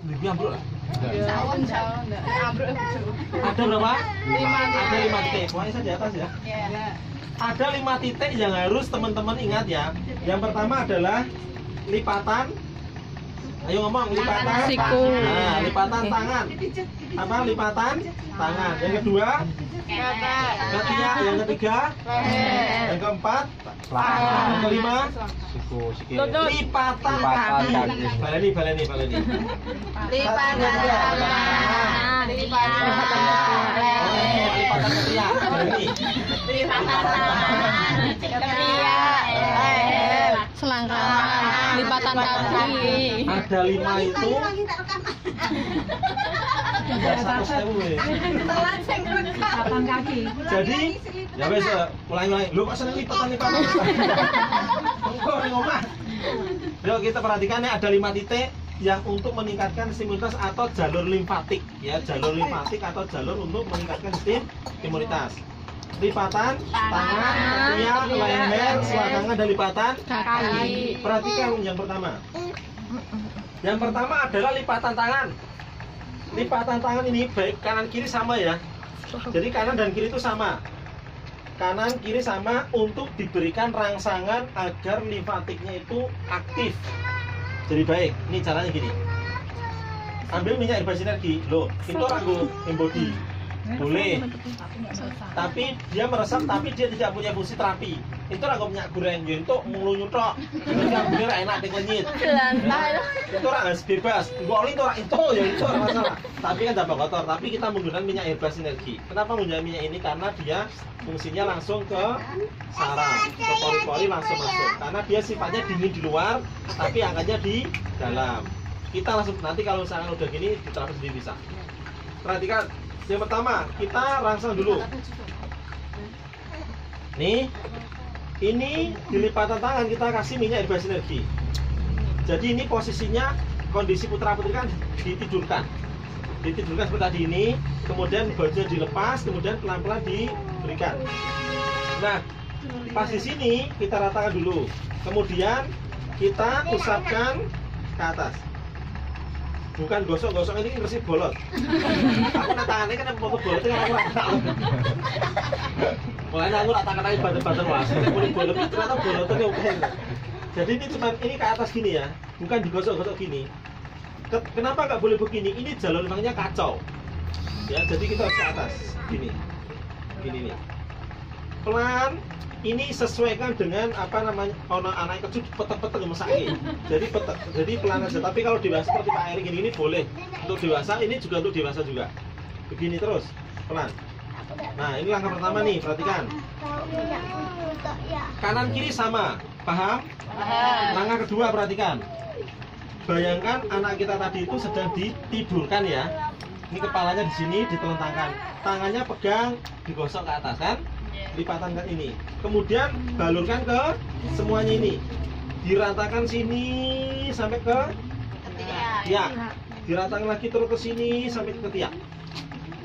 Lebih ambruk lah. Tahun ambruk. Ada berapa? 5. Ada 5 titik. Pokoknya saya di atas ya. Iya. Ada 5 titik yang harus teman-teman ingat ya. Yang pertama adalah lipatan. Ayo ngomong lipatan. Siku. Nah, lipatan tangan. Apa? Lipatan tangan. Yang kedua, ketiak. Yang ketiga, yang keempat, yang kelima, Siku, sikit. lipatan Lipatan kaki. kaki. Baleni. Lipatan tangan. Lipatan ketiak. Baleni. Selangkangan, lipatan kaki. Ada 5 itu. Lipatan kaki. Jadi, ya wes ulangi. Lu kok seneng lipatan? Engko ning omah. Yuk kita perhatikan ya, ada 5 titik yang untuk meningkatkan sistem imunitas atau jalur limfatik ya, jalur limfatik atau jalur untuk meningkatkan sistem imunitas. Lipatan tangan, ketiak, leher, selangkangan dan lipatan Kaki. Perhatikan yang pertama. Yang pertama adalah lipatan tangan. Lipatan tangan ini baik kanan kiri sama ya. Jadi kanan dan kiri itu sama. Kanan kiri sama untuk diberikan rangsangan agar limfatiknya itu aktif. Jadi baik. Ini caranya gini. Ambil minyak herba sinergi. Loh, itu ragu embody. Boleh. Tapi dia meresap tapi dia tidak punya fungsi terapi. Itu ragu minyak goreng ya itu mulu nyutok. Jadi ambil enak dikenyit. Itu harus bebas. Gua oli itu ya itu ora masalah. Tapi kan tambah kotor. Tapi kita menggunakan minyak herba sinergi. Kenapa menggunakan minyak ini? Karena dia fungsinya langsung ke saraf, ke pori-pori langsung masuk. Karena dia sifatnya dingin di luar, tapi angkanya di dalam. Kita langsung nanti kalau misalkan udah gini diterapkan sendiri bisa. Perhatikan. Yang pertama, kita rangsang dulu. Nih, ini di lipatan tangan kita kasih minyak herba sinergi. Jadi ini posisinya kondisi putra putri kan ditidurkan seperti tadi ini, kemudian bajunya dilepas, kemudian pelan-pelan diberikan. Nah, pas di sini kita ratakan dulu, kemudian kita usapkan ke atas. Bukan gosok-gosok ini bersih bolot. Aku nak tangannya kan yang foto bolot kan aku rata. Mulanya aku rata kena badan-badan wah. Saya boleh bolot ternyata bolotnya oke. Jadi ini cuma ini ke atas gini ya, bukan digosok-gosok gini. Kenapa nggak boleh begini? Ini jalur limfanya kacau. Ya, jadi kita harus ke atas gini nih. Pelan. Ini sesuaikan dengan apa namanya anak kecil petek-petek mesake. Jadi pelan aja. Tapi kalau dewasa seperti Pak Erik ini boleh. Untuk dewasa ini juga untuk dewasa juga. Begini terus, pelan. Nah, ini langkah pertama nih, perhatikan. Kanan kiri sama, paham? Langkah kedua perhatikan. Bayangkan anak kita tadi itu sedang ditidurkan ya. Ini kepalanya di sini ditelentangkan. Tangannya pegang, digosok ke atas kan? Lipatan kan ini. Kemudian balurkan ke semuanya ini. Diratakan sini sampai ke ketiak. Diratakan lagi terus ke sini sampai ke ketiak.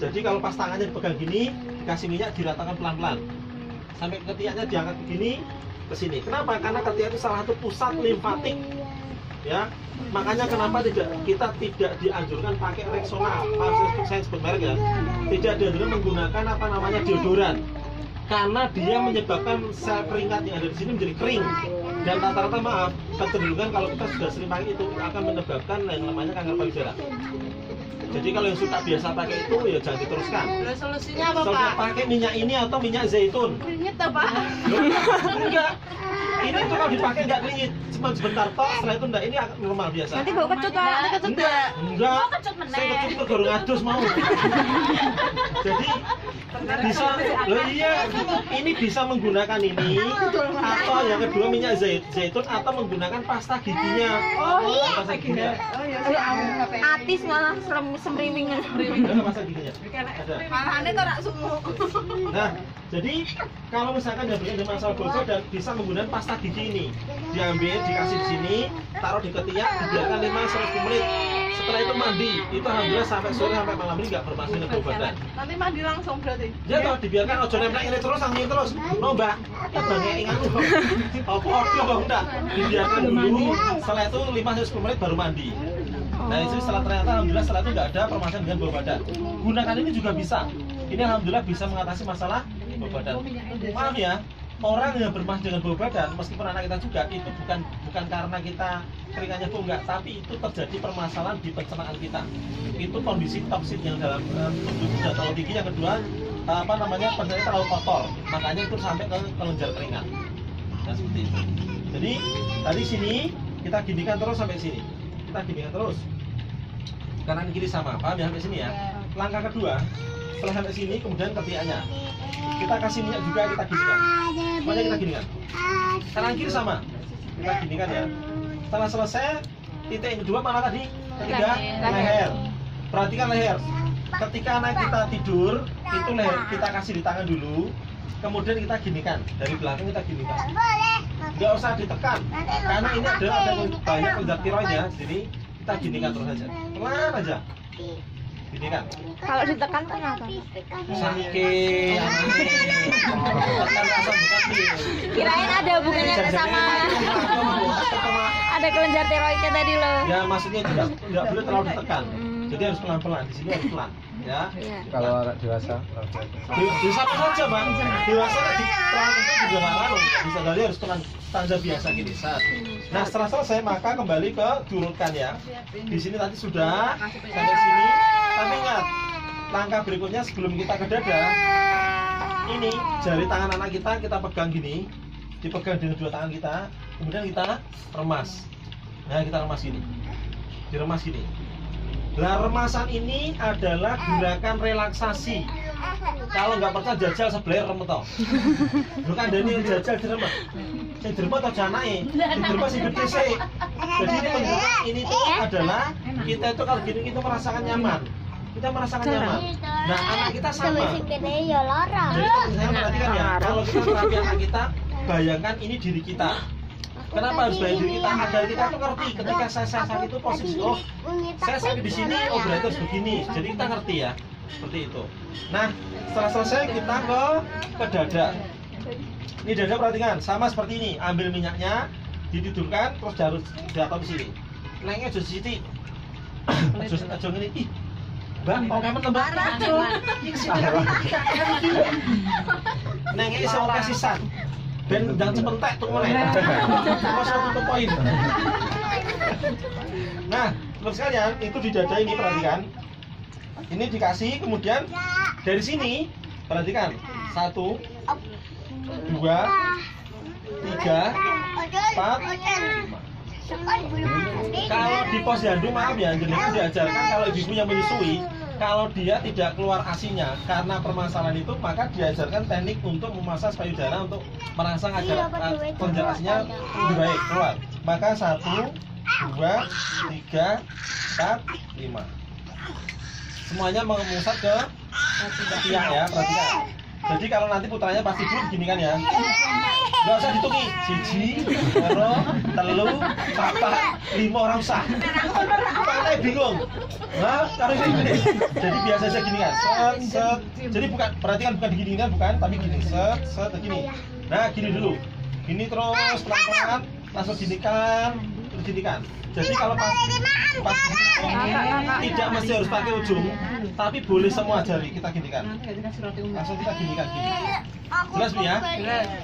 Jadi kalau pas tangannya dipegang gini, dikasih minyak diratakan pelan-pelan. Sampai ketiaknya diangkat begini ke sini. Kenapa? Karena ketiak itu salah satu pusat limfatik. Ya. Makanya kenapa kita tidak dianjurkan pakai Rexona. Saya sebut merek ya. Tidak dianjurkan menggunakan apa namanya deodoran. Karena dia menyebabkan sel keringat yang ada di sini menjadi kering, dan rata-rata maaf kecenderungan kalau kita sudah sering pakai itu akan menyebabkan yang namanya kanker payudara. Jadi kalau yang suka biasa pakai itu ya jangan diteruskan. Solusinya apa, Soalnya Pak? pakai minyak ini atau minyak zaitun. Keringet apa? Enggak. Ini tuh kalau dipakai enggak keringet, cuma sebentar toh, setelah itu enggak, ini normal biasa. Nanti bau kecut Pak. Nanti kecut Enggak. Saya kecut baru ngadus mau. Jadi bisa, loh iya, ini bisa menggunakan ini atau yang kedua minyak zaitun atau menggunakan pasta giginya. Pasta giginya. Atis malah semriwingan. Ada pasta giginya. Ada. Malahane to rak sumu. Nah, jadi kalau misalkan ada masalah bocor dan bisa menggunakan pasta gigi ini, diambil, dikasih di sini, taruh di ketiak, dibiarkan 5-10 menit. Setelah itu mandi, itu alhamdulillah sampai sore sampai malam ini nggak bermasalah dengan bau badan. Nanti mandi langsung berarti. Ya toh dibiarkan ojo nempel ini terus, angin terus. No mbak, ya banyak ingat tuh. Apa enggak? Dibiarkan dulu. Setelah itu 5-10 menit baru mandi. Nah itu setelah ternyata alhamdulillah setelah itu nggak ada permasalahan dengan bau badan. Gunakan ini juga bisa. Ini alhamdulillah bisa mengatasi masalah bau badan. Maaf ya, orang yang bermasalah dengan bau badan, meskipun anak kita juga, itu bukan karena kita keringatnya bau enggak, tapi itu terjadi permasalahan di pencernaan kita. Itu kondisi toksin yang dalam tubuh sudah terlalu tinggi. Yang kedua, pencernaan terlalu kotor, makanya itu sampai ke kelenjar keringat. Nah seperti itu. Jadi tadi sini kita ginikan terus sampai sini. Kita ginikan terus. Kanan kiri sama, paham ya sampai sini ya. Langkah kedua, setelah sampai sini kemudian ketiaknya kita kasih minyak juga, kita ginikan. Semuanya kita ginikan. Kanan kiri sama, kita ginikan ya. Setelah selesai, titik yang kedua mana tadi? Ketiga, leher. Perhatikan leher. Ketika anak kita tidur, itu leher kita kasih di tangan dulu. Kemudian kita ginikan, dari belakang kita ginikan. Nggak usah ditekan, karena ini ada banyak kelenjar tiroid ya. Jadi kita ginikan terus aja, pelan aja. Ginikan. Kalau ditekan kenapa? Sakit. Tekan asam bukan nih. Kirain ada hubungannya sama ada kelenjar tiroidnya tadi loh. Ya maksudnya tidak boleh terlalu ditekan. Jadi harus pelan-pelan. Di sini harus pelan. Ya. Kalau anak dewasa, Dewasa saja bang. Dewasa tadi terlalu kencang juga nggak lalu. Bisa jadi harus pelan, tanda biasa gini. Nah setelah selesai maka kembali ke diurutkan ya. Di sini tadi sudah sampai sini. Tapi ingat, langkah berikutnya sebelum kita ke dada, ini jari tangan anak kita pegang gini, dipegang dengan dua tangan kita, kemudian kita remas. Nah kita remas gini, diremas gini. Nah remasan ini adalah gerakan relaksasi. Kalau nggak percaya jajal sebelah remet toh. Bukan dari yang jajal diremet. Yang diremet atau janai, diremet sih gede sih. Jadi ini menunjukkan ini tuh adalah kita itu kalau gini kita merasakan nyaman. Kita merasakan nyaman. Nah anak kita sama. Jadi saya perhatikan ya, kalau kita terapi anak kita, bayangkan ini diri kita. Kenapa harus bayang diri kita? Agar kita tuh ngerti ketika saya sakit itu posisi, oh saya sakit di sini, oh berarti harus begini. Jadi kita ngerti ya, seperti itu. Nah setelah selesai kita ke dada. Ini dada perhatikan, sama seperti ini. Ambil minyaknya, ditidurkan, terus harus jatuh di sini. Nengnya jauh sini. Jauh ini. Ih, bang, mau kamu tembak? Nengnya sama kasisan. Ben dan sepentek tuh mulai. Terus satu poin. Nah, terus sekalian itu di dada ini perhatikan. Ini dikasih, kemudian dari sini perhatikan 1, 2, 3, 4, 5. Kalau di posyandu maaf ya, jenengan diajarkan kalau ibu yang menyusui, kalau dia tidak keluar asinya karena permasalahan itu, maka diajarkan teknik untuk memasas payudara untuk merangsang agar kelenjar asinya lebih baik keluar. Maka 1, 2, 3, 4, 5. Semuanya memusat ke ketiak ya, perhatikan. Jadi kalau nanti putranya pasti tidur gini kan ya. Gak usah ditungi. 1, 2, 3, 4, 5 orang usah. Pakai bingung. Nah, kalau ini. Jadi biasa aja gini kan. Set. Jadi bukan, perhatikan bukan digini kan, bukan, tapi gini. Set gini. Nah, gini dulu. Gini terus pelan-pelan, langsung ginikan, terus ginikan. Jadi kalau pas tidak mesti harus pakai ujung, tapi boleh semua jari kita ginikan. Langsung kita ginikan gini. Jelas Bu ya?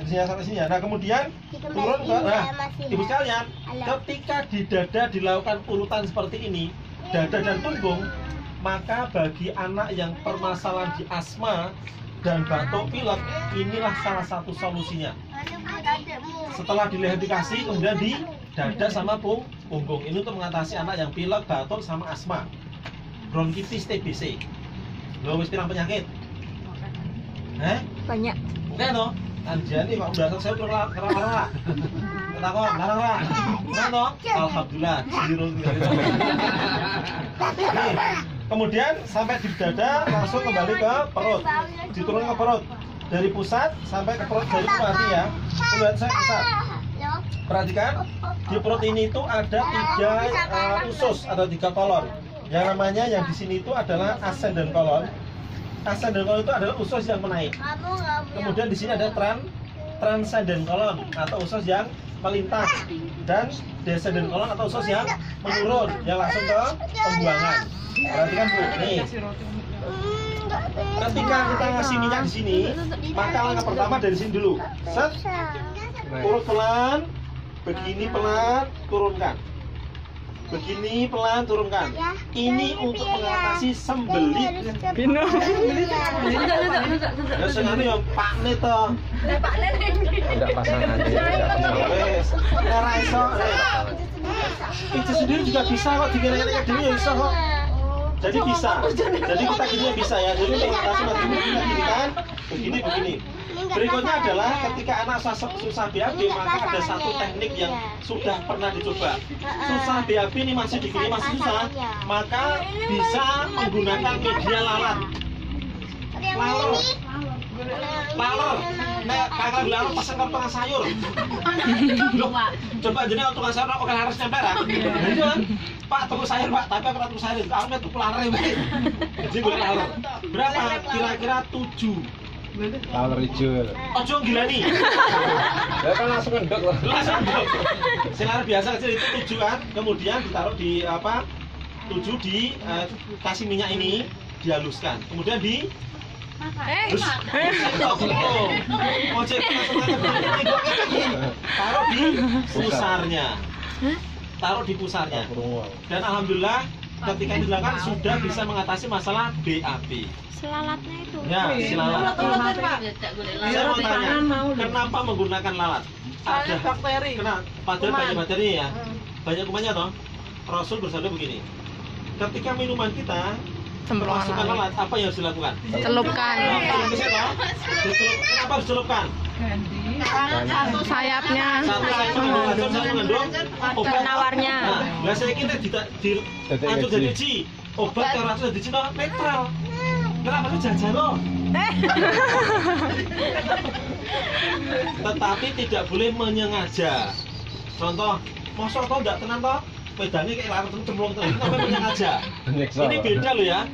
Jelas sampai sini ya. Nah kemudian turun ke, ibu sekalian, ketika di dada dilakukan urutan seperti ini, dada dan punggung, maka bagi anak yang permasalahan di asma dan batuk pilek, inilah salah satu solusinya. Setelah di leher dikasih, kemudian di dada sama punggung. Ini untuk mengatasi anak yang pilek, batuk, sama asma, bronkitis, TBC. Lo wis pirang penyakit? Banyak. Enggak toh? Anjani kok udah selesai terus larang-larang. Takon, larang-larang. Nah toh? Alhamdulillah, zero. Nih, kemudian sampai di dada langsung kembali ke perut. Diturun ke perut. Dari pusat sampai ke perut, dari hati ya. Kemudian saya pusat. Perhatikan, di perut ini itu ada 3 usus, ada 3 kolon. Yang namanya yang di sini itu adalah ascendant colon. Ascendant colon itu adalah usus yang menaik. Kemudian di sini ada transcendent colon atau usus yang melintas, dan descendant kolon atau usus yang menurun, yang langsung ke pembuangan. Perhatikan Bu, nih. Ketika kita ngasih minyak di sini, maka langkah pertama dari sini dulu. Set, urut pelan, begini pelan, turunkan. Begini pelan, turunkan. Ini untuk mengatasi sembelit. Bino. Ya sengaja yang Pak Neto. Enggak pasangan Wes, ora iso. Itu sendiri juga bisa kok dikira-kira dulu ya bisa kok. Jadi bisa. Jadi kita gini bisa ya. Jadi untuk mengatasi mati kita gini kan. Begini. Berikutnya adalah ketika anak susah BAB, maka ada satu teknik yang sudah pernah dicoba. Susah BAB ini masih digini masih susah, maka bisa menggunakan media lalat. Laler. Nek kakak laler pasang ke tukang sayur. Coba jadi tukang sayur oke harus nyampe lah. Jadi kan, Pak tukang sayur Pak, tapi aku tukang sayur. Aku tuh laler ya. Jadi gue laler. Berapa? Kira-kira 7. laler hijau. Ojo gila nih. Ya kan langsung ngendok loh. Langsung ngendok. Sinar biasa kecil itu 7 kan, kemudian ditaruh di apa? 7 di kasih minyak ini dihaluskan. Kemudian di taruh di pusarnya. Taruh di pusarnya. Dan alhamdulillah ketika dilakukan sudah bisa mengatasi masalah BAB. Selalatnya itu. Ya, silalat. Saya mau tanya, mau kenapa menggunakan lalat? Ada bakteri. Padahal banyak bakteri ya. Banyak kumannya toh. Rasul bersabda begini. Ketika minuman kita memasukkan lalat, apa yang harus dilakukan? Celupkan. Kenapa harus celupkan? Sayapnya. Satu mengandung obat Penawarnya. Nah, saya kira dilanjut jadi uji obat yang racun jadi Cina netral. Kenapa sih jajan loh? Tetapi tidak boleh menyengaja. Contoh, mosok toh enggak tenang toh? Pedangnya kayak larut cemplung terus. Itu namanya menyengaja. Ini beda loh ya.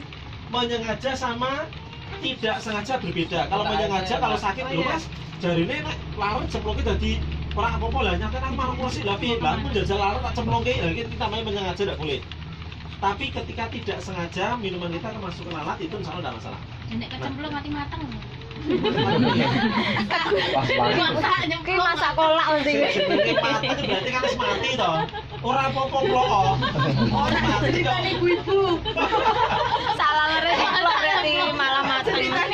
Menyengaja sama tidak sengaja berbeda. Kalau menyengaja, kalau sakit loh Mas, jarine nek larut cemplungnya jadi orang apa-apa lah. Nyata nang marung sih tapi lampu jajal larut tak cemplungnya. Nah, itu namanya menyengaja tidak boleh. Tapi ketika tidak sengaja minuman kita kemasukan lalat itu insya Allah tidak masalah. Nek kecemplung mati matang. Pas banget. Ki masak kolak mesti. Jenenge mati itu berarti kan wis mati toh. Ora apa-apa kok. Oh mati kok. Ibu-ibu. Salah lere berarti malah mati. Nah,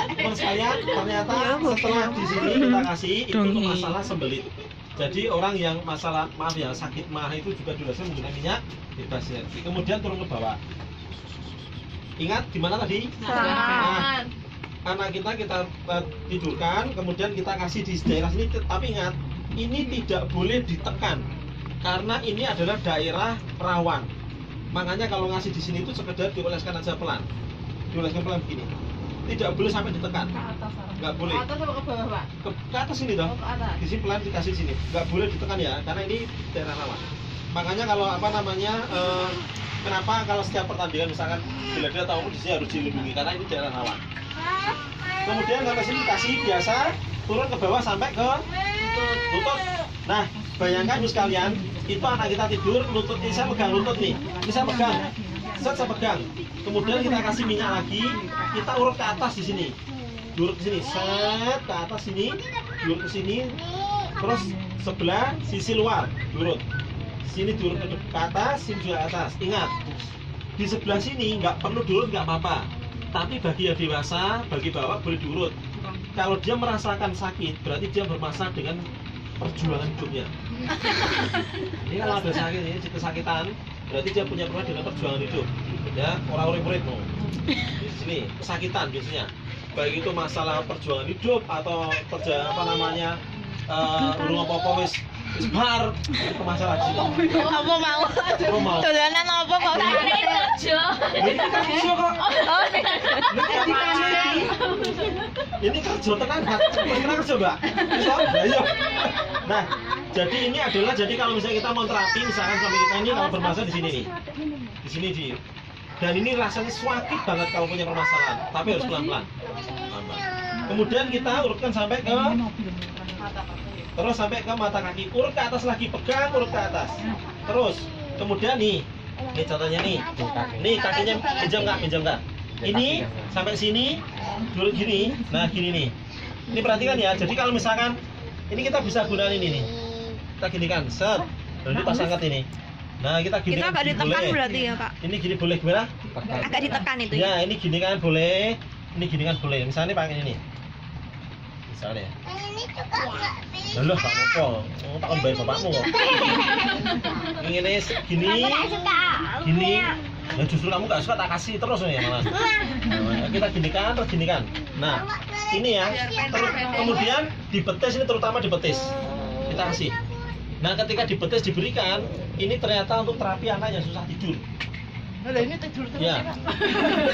menurut saya ternyata setelah di sini kita kasih itu untuk masalah sembelit. Jadi orang yang masalah maaf ya sakit mah itu juga dilakukan menggunakan minyak bebas ya. Kemudian turun ke bawah. Ingat gimana tadi? Nah, anak kita tidurkan, kemudian kita kasih di daerah sini. Tapi ingat, ini tidak boleh ditekan karena ini adalah daerah rawan. Makanya kalau ngasih di sini itu sekedar dioleskan aja pelan, dioleskan pelan begini. Tidak boleh sampai ditekan. Nggak boleh. Atas atau ke bawah, Pak? Ke atas sini dong. Oh, ke atas. Di sini pelan dikasih sini. Nggak boleh ditekan ya, karena ini daerah rawan. Makanya kalau apa namanya, kenapa kalau setiap pertandingan misalkan bela-bela atau di sini harus dilindungi karena ini daerah rawan. Kemudian kalau sini dikasih biasa turun ke bawah sampai ke lutut. Nah, bayangkan Bu sekalian, itu anak kita tidur, lutut ini saya pegang lutut nih. Ini saya pegang. Saya pegang. Kemudian kita kasih minyak lagi, kita urut ke atas di sini. Urut ke sini, set ke atas sini, urut ke sini. Terus sebelah sisi luar, urut. Sini diurut ke atas, sini juga ke atas. Ingat, di sebelah sini nggak perlu diurut nggak apa-apa. Tapi bagi yang dewasa, bagi bapak boleh diurut. Kalau dia merasakan sakit, berarti dia bermasalah dengan perjuangan hidupnya. Ini kalau ada sakit, ini kesakitan, berarti dia punya problem dengan perjuangan hidup. Ya, orang murid mau. Di sini kesakitan biasanya. Baik itu masalah perjuangan hidup atau kerja apa namanya, urung apa-apa wis bar itu masalah sih. Apa mau? Apa mau? Dolanan apa kok? Kerja. Ini kita kerja kok. Oh, Ini kerja tenan, tenan kerja Mbak. Bisa? Ayo. Nah, jadi ini adalah kalau misalnya kita mau terapi, misalkan suami kita ini kalau bermasalah di sini nih, di sini di. Dan ini rasanya sakit banget kalau punya permasalahan, tapi harus pelan-pelan. Kemudian kita urutkan sampai ke Terus sampai ke mata kaki, urut ke atas lagi, pegang, urut ke atas. Terus, kemudian nih contohnya nih. Nih kakinya pinjam kak. Ini sampai sini, dulu gini. Nah gini nih. Ini perhatikan ya. Jadi kalau misalkan ini kita bisa gunakan ini nih. Kita ginikan, set. Lalu pas angkat ini. Nah kita gini. Kita agak ditekan boleh. berarti ya kak? Ini gini boleh gimana? Agak ditekan itu Ya ini gini kan boleh. Ini gini kan boleh. Misalnya pakai ini. Misalnya. Lalu gak apa-apa. Tak ombain bapakmu kok. Ini gini. Gini. Ya justru kamu gak suka tak kasih terus ya malah. Nah, kita ginikan terus ginikan. Nah ini ya. Kemudian dibetis ini terutama dibetis. Kita kasih. Nah ketika dibetis diberikan, ini ternyata untuk terapi anak yang susah tidur. Nah, ini tidur terus Ya.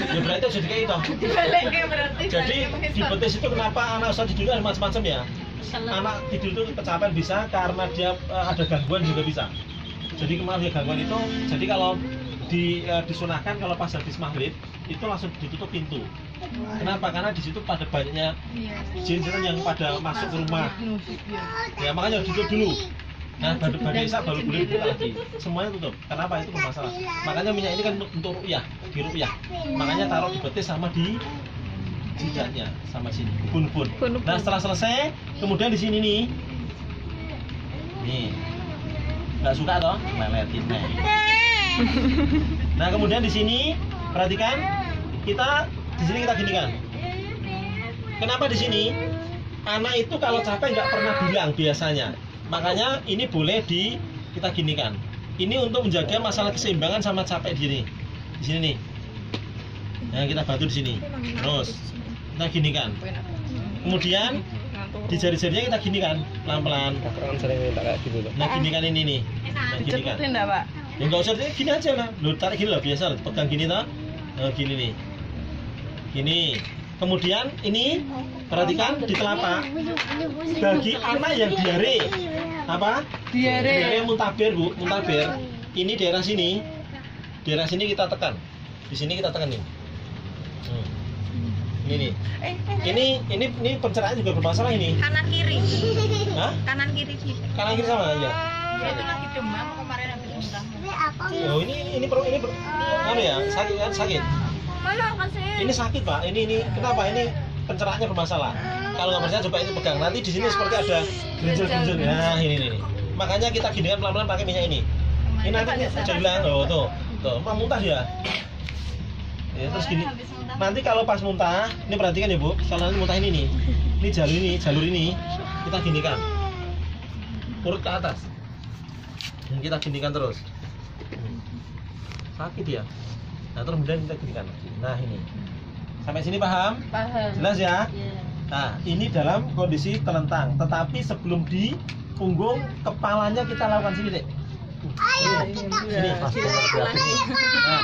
Ya berarti jadi kayak itu. Dibaliknya berarti. Jadi dibetis itu kenapa anak susah tidur ada macam-macam ya? Anak tidur itu kecapean bisa karena dia ada gangguan juga bisa. Jadi kemarin gangguan itu, jadi kalau disunahkan kalau pas habis maghrib itu langsung ditutup pintu. Kenapa? Karena di situ pada banyaknya jin-jin yang pada masuk ke rumah. Ya makanya ditutup dulu. Nah baru Isya baru boleh dibuka lagi. Semuanya tutup. Kenapa? Itu bermasalah. Makanya minyak ini kan untuk ruqyah, di ruqyah. Makanya taruh di betis sama di jidatnya sama sini. Bun. Nah setelah selesai, kemudian di sini nih. Nih. Nggak suka toh? Meletin nih. Nah kemudian di sini perhatikan di sini kita ginikan. Kenapa di sini? Anak itu kalau capek nggak pernah bilang biasanya. Makanya ini boleh kita ginikan. Ini untuk menjaga masalah keseimbangan sama capek diri. Di sini nih. Nah kita bantu di sini. Terus kita ginikan. Kemudian di jari-jarinya kita ginikan pelan-pelan. Nah ginikan ini nih. Nah ginikan. Cepetin enggak, Pak? Ya nggak usah, gini aja lah. Lu tarik gini lah biasa, pegang gini toh. Nah, gini nih. Gini. Kemudian ini perhatikan di telapak. Bagi anak yang diare, apa? Diare muntaber bu, muntaber. Ini daerah sini kita tekan. Di sini kita tekan nih. Ini nih. Ini pencernaan juga bermasalah ini. Kanan kiri. Hah? Kanan kiri sih. Kanan kiri sama ya. Itu lagi demam kemarin habis muntah. Oh ini anu ya, sakit. Mana kasih? Ini sakit pak, ini kenapa? Ini pencerahannya bermasalah. Kalau nggak percaya coba ini pegang. Nanti di sini seperti ada gerinjel. Nah ini. Makanya kita ginikan pelan-pelan pakai minyak ini. Ini nanti jalan, tuh, mau muntah dia. Ya, terus gini. Nanti kalau pas muntah, ini perhatikan ya bu. Kalau nanti muntah ini jalur ini kita ginikan. Urut ke atas. Dan kita ginikan terus. Sakit ya. Nah terus kemudian kita ginikan. Nah ini. Sampai sini paham? Paham. Jelas ya? Nah ini dalam kondisi telentang. Tetapi sebelum di punggung, kepalanya kita lakukan sini dek. Sini pas. Nah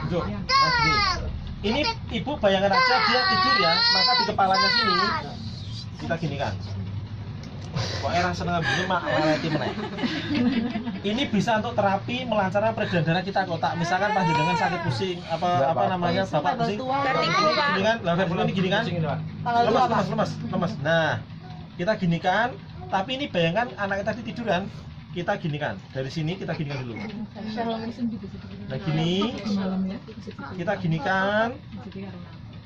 duduk. Nah sini. Ini ibu bayangkan aja dia tidur ya. Maka di kepalanya sini kita ginikan. Kok era seneng begini mak leleti meneh. Ini bisa untuk terapi melancarkan peredaran darah kita kotak. Misalkan pas dengan sakit pusing apa namanya bapak pusing. Gini kan, ini gini kan. Lemas. Nah, kita ginikan. Tapi ini bayangkan anak kita tiduran. Kita ginikan. Dari sini kita ginikan dulu. Nah gini. Kita ginikan.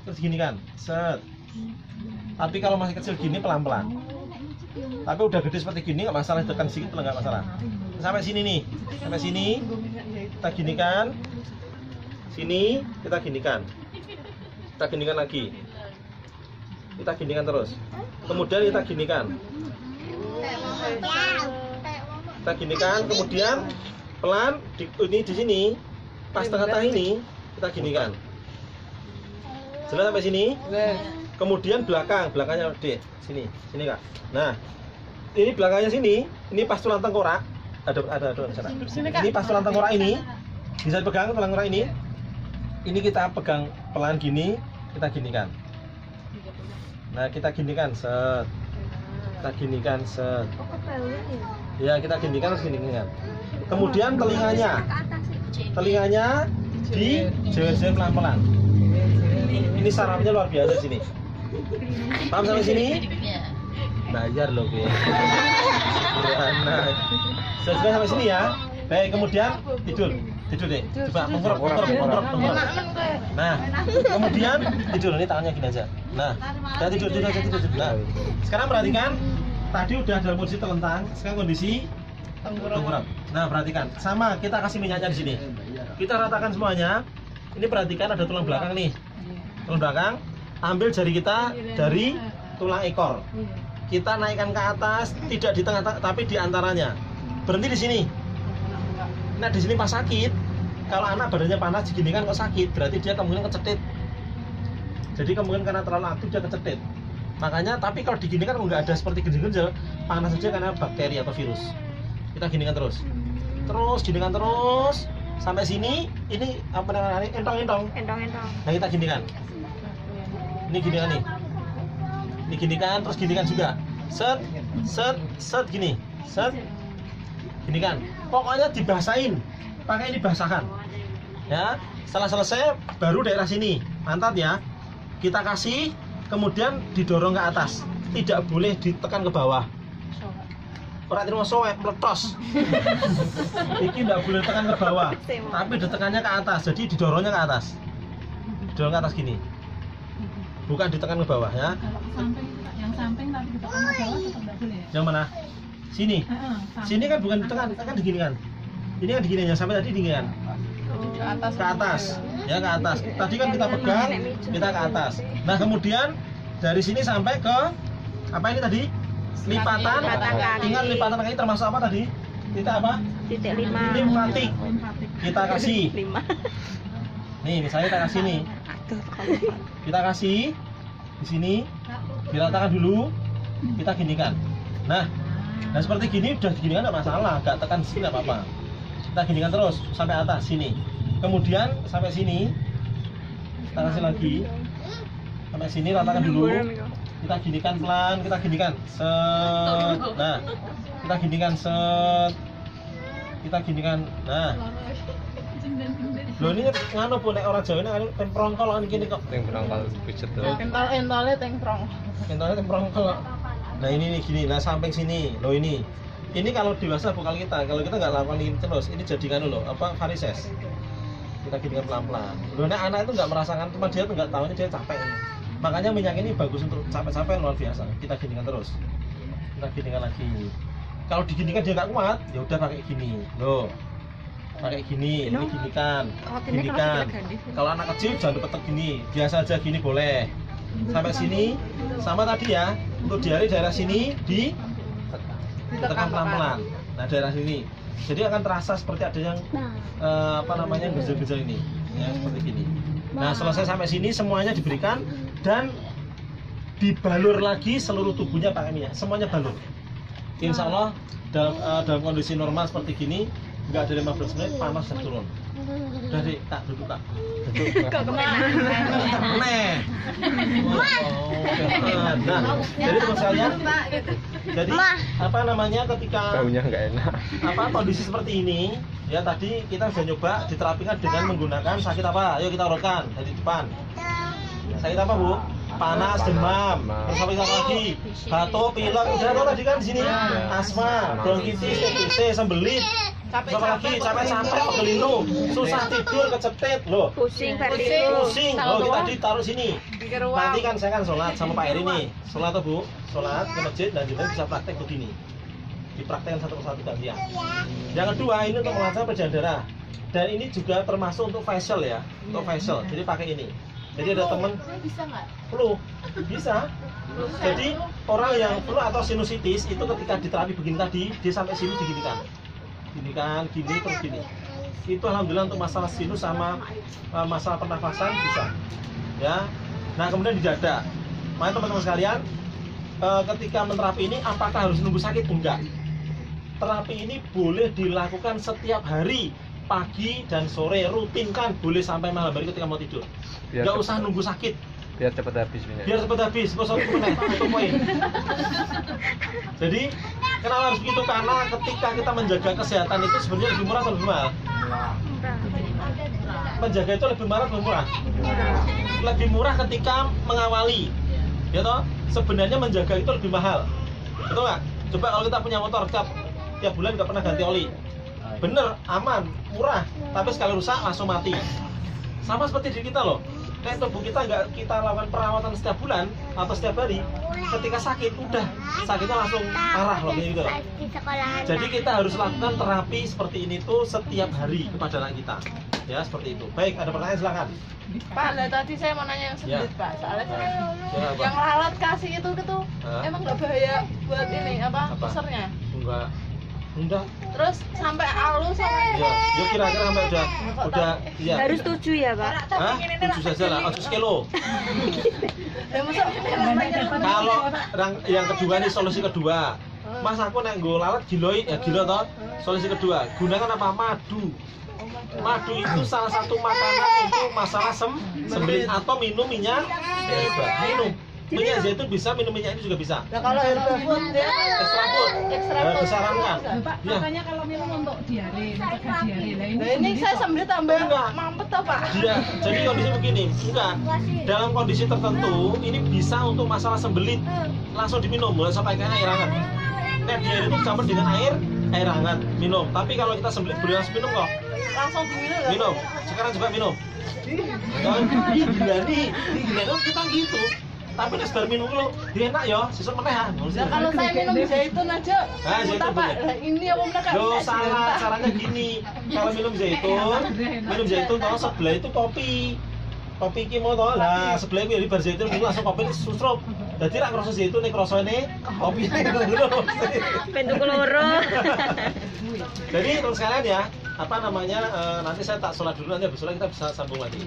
Terus ginikan. Set. Tapi kalau masih kecil gini pelan-pelan. Tapi udah gede seperti gini nggak masalah, tekan sedikit nggak masalah. Sampai sini nih, sampai sini kita ginikan, sini kita ginikan lagi, kita ginikan terus. Kemudian kita ginikan, kemudian pelan ini di sini, pas tengah-tengah ini kita ginikan. Jelas sampai sini? Kemudian belakangnya deh, sini kak. Nah, ini belakangnya sini, ini pas tulang tengkorak, ada di sana. Ini pas tulang tengkorak ini, bisa dipegang tulang tengkorak ini. Ini kita pegang pelan gini, kita ginikan. Nah, kita ginikan set. Ya, kita ginikan terus ginikan. Kemudian telinganya di jewer-jewer pelan-pelan. Ini sarafnya luar biasa sini. Paham sampai sini? Belajar loh, Gue. Sederhana. Sudah sampai sini ya. Baik, kemudian tidur deh. Coba mengurap. Nah, kemudian tidur. Ini tangannya gini aja. Nah, udah tidur. Nah, sekarang perhatikan. Tadi udah dalam kondisi telentang, sekarang kondisi tengkurap. Nah, perhatikan. Sama, kita kasih minyaknya di sini. Kita ratakan semuanya. Ini perhatikan ada tulang belakang nih. Tulang belakang. Ambil jari kita dari tulang ekor. Kita naikkan ke atas, tidak di tengah, tapi di antaranya. Berhenti di sini. Nah, di sini pas sakit, kalau anak badannya panas diginikan kok sakit, berarti dia kemungkinan kecetit. Jadi kemungkinan karena terlalu aktif dia kecetit. Makanya, tapi kalau diginikan nggak ada seperti genjel-genjel, panas saja karena bakteri atau virus. Kita ginikan terus, ginikan terus sampai sini. Ini apa namanya? Entong. Nah, kita ginikan. Ini ginikan nih. Ini ginikan, terus ginikan juga. Set gini. Set. Ginikan. Pokoknya dibasahin. Pakai ini basahkan. Ya. Setelah selesai baru daerah sini. Pantat ya. Kita kasih, kemudian didorong ke atas. Tidak boleh ditekan ke bawah. Ora terima soek meletos. Iki tidak boleh tekan ke bawah, tapi ditekannya ke atas. Jadi didorongnya ke atas. Didorong ke atas gini. Bukan ditekan ke bawah ya. Yang samping tapi ditekan ke bawah tetap enggak boleh ya? Yang mana? Sini. Sini kan bukan ditekan, kan diginikan. Ini kan diginikan, sampai tadi diginikan. Ke atas. Ya, ke atas. Tadi kan kita pegang, kita ke atas. Nah, kemudian dari sini sampai ke apa ini tadi? Lipatan. Ingat lipatan kaki termasuk apa tadi? Kita apa? Titik 5. Limfatik. Kita kasih. 5. Nih, misalnya kita kasih nih. Kita kasih di sini, diratakan dulu, kita ginikan. Nah seperti gini udah ginikan nggak masalah, nggak tekan sini nggak apa-apa. Kita ginikan terus sampai atas sini. Kemudian sampai sini, kita kasih lagi sampai sini, ratakan dulu. Kita ginikan pelan, kita ginikan. Set. Nah, kita ginikan set. Kita ginikan. Nah. Loh ini nganu pun nek orang Jawa ini temprong kalau gini kok. Temprong kalau pijet tuh. Entole tengprong. Entolnya temprong kalau. Nah ini nih gini, nah samping sini. Loh ini. Ini kalau dewasa bukan kita. Kalau kita nggak lakukan ini terus, ini jadi kan loh, apa varises. Kita ginikan pelan-pelan. Loh nek anak itu nggak merasakan, cuma dia tuh nggak tahu ini dia capek ini. Makanya minyak ini bagus untuk capek-capek luar biasa. Kita ginikan terus. Kita ginikan lagi. Kalau diginikan dia nggak kuat, ya udah pakai gini. Loh. Pakai gini, ini ginikan. Kalau anak kecil jangan dipetek gini, biasa aja gini boleh. Sampai sini, sama tadi ya. Untuk di daerah sini ditekan pelan-pelan. Nah daerah sini, jadi akan terasa seperti ada yang apa namanya gejal-gejal ini, ya seperti gini. Nah selesai sampai sini semuanya diberikan dan dibalur lagi seluruh tubuhnya pakai minyak, semuanya balur. Insya Allah dalam kondisi normal seperti gini. Enggak ada 15 menit panas dan turun. Udah deh, tak duduk kak. Kok kemana? Nah, jadi teman sekalian, jadi apa namanya ketika Baunya nggak enak. apa kondisi seperti ini, ya tadi kita sudah nyoba diterapikan dengan menggunakan sakit apa? Ayo kita urutkan dari depan. Sakit apa bu? Panas, demam, terus apa lagi? Batuk, pilek, udah tau tadi kan di sini. Asma, bronkitis, TBC, sembelit. Sama lagi capek-capek, pegel susah tidur, kecetit loh. Pusing. Loh kita ditaruh sini. Nanti kan saya kan sholat sama Pak Eri nih. Sholat tuh bu, sholat ke masjid dan juga bisa praktek begini. Dipraktekkan satu persatu gantian. Yang kedua ini untuk mengancam perjalanan darah. Dan ini juga termasuk untuk facial ya, untuk facial. Jadi pakai ini. Jadi ada temen Bisa nggak? flu, bisa. Jadi orang yang flu atau sinusitis itu ketika diterapi begini tadi, dia sampai sini diginikan. Ginikan, gini terus gini. Itu alhamdulillah untuk masalah sinus sama masalah pernafasan bisa. Ya. Nah kemudian di dada. Makanya teman-teman sekalian, ketika menterapi ini apakah harus nunggu sakit? Enggak. Terapi ini boleh dilakukan setiap hari, pagi dan sore, rutinkan, boleh sampai malam hari ketika mau tidur. Nggak usah nunggu sakit. Biar cepat habis minyak. Biar cepat habis, itu poin. Jadi kenapa harus begitu? Karena ketika kita menjaga kesehatan itu sebenarnya lebih murah atau lebih mahal? Menjaga itu lebih murah atau lebih murah? Lebih murah ketika mengawali, ya toh? Sebenarnya menjaga itu lebih mahal, betul nggak? Coba kalau kita punya motor tiap bulan nggak pernah ganti oli, bener, aman, murah, tapi sekali rusak langsung mati. Sama seperti diri kita loh. Kayak tubuh kita nggak kita lakukan perawatan setiap bulan atau setiap hari, ketika sakit udah sakitnya langsung parah loh kayak gitu. Jadi kita harus lakukan terapi seperti ini tuh setiap hari kepada anak kita. Ya seperti itu. Baik, ada pertanyaan silakan. Pak, tadi saya mau nanya yang sulit Ya. Pak, soalnya saya Ya, apa? yang lalat kasih itu Hah? emang nggak bahaya buat ini apa Apa? usernya. Enggak. Terus sampai halus sampai Ya, yuk kira-kira sampai udah ya. Harus 7 ya, Pak? Hah? 7 saja lah, 7 kilo. ya masa Kalau yang kedua nih solusi kedua. Mas aku nek nggo lalat giloi ya gila toh. Solusi kedua, gunakan apa? Madu. Madu itu salah satu makanan untuk masalah sembelit atau minum minyak herbal. Minum minyak zaitun bisa, minum minyak itu juga bisa. nah kalau herbal food dia Ekstra food. Disarankan. Pak, Ya. makanya kalau minum untuk diare, mencegah diare. Lah nah ini saya sambil tambah Enggak. mampet toh Pak. Iya, jadi kondisi begini, enggak. Dalam kondisi tertentu ini bisa untuk masalah sembelit langsung diminum, mulai sampai kayak air hangat. Nah, diare itu campur dengan air hangat, minum. Tapi kalau kita sembelit boleh langsung minum kok. Langsung diminum ya? Minum. Sekarang coba minum. Ih, gila nih kan kita gitu. Tapi nek sebar minum dulu, dia enak ya, sesuk meneh ah. Nah kalau saya minum zaitun aja, zaitun entah, Pak, boleh. nah, ini apa benar kan? Loh salah, caranya gini. Kalau minum zaitun toh sebelah itu kopi. Kopi iki mau toh. Lah, sebelah itu bar zaitun itu langsung kopi susrup. Dadi ra ngrasa zaitun nek krasane kopi ngono. Bentuk loro. Jadi terus sekalian ya, apa namanya nanti saya tak sholat dulu, nanti habis sholat kita bisa sambung lagi.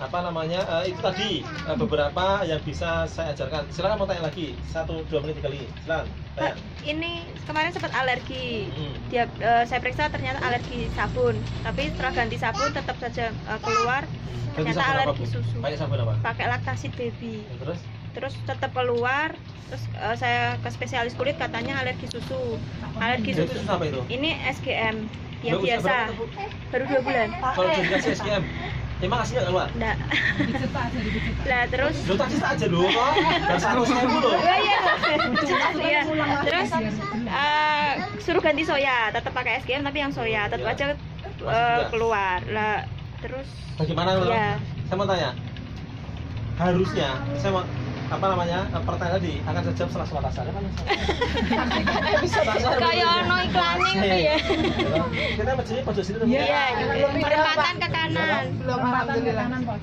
Apa namanya itu tadi beberapa yang bisa saya ajarkan. Silakan mau tanya lagi 1-2 menit kali. Silakan tanya. Pak, ini kemarin sempat alergi. Hmm. Saya periksa ternyata alergi sabun. Tapi setelah ganti sabun tetap saja keluar. Ganti Ternyata sabun apa, alergi Bu? susu. Pakai sabun apa? Pakai Lactasid Baby. Terus Terus tetap keluar. Terus saya ke spesialis kulit katanya alergi susu. Alergi itu susu. apa itu? Ini SGM yang Usia biasa. berapa, Bu? Baru 2 bulan. Kalau udah dikasih SGM, emang aslinya keluar? Enggak. Dicetak aja, dicetak. Lah terus Lo tak bisa aja loh, kok. Dan 100.000 loh. iya. Iya. Terus suruh ganti soya, tetap pakai SGM tapi yang soya, tetap Ya. aja Masih keluar. Lah terus Bagaimana menurut? Iya. Saya mau tanya. Harusnya saya mau apa namanya? Pertanyaan tadi akan saya jawab setelah sholat asar. kayak ono iklannya gitu ya. Kita masjidnya pojok sini tuh. Iya. Iya, perempatan ke kanan. Belum Perempatan ke alhamdulillah. kanan, Pak.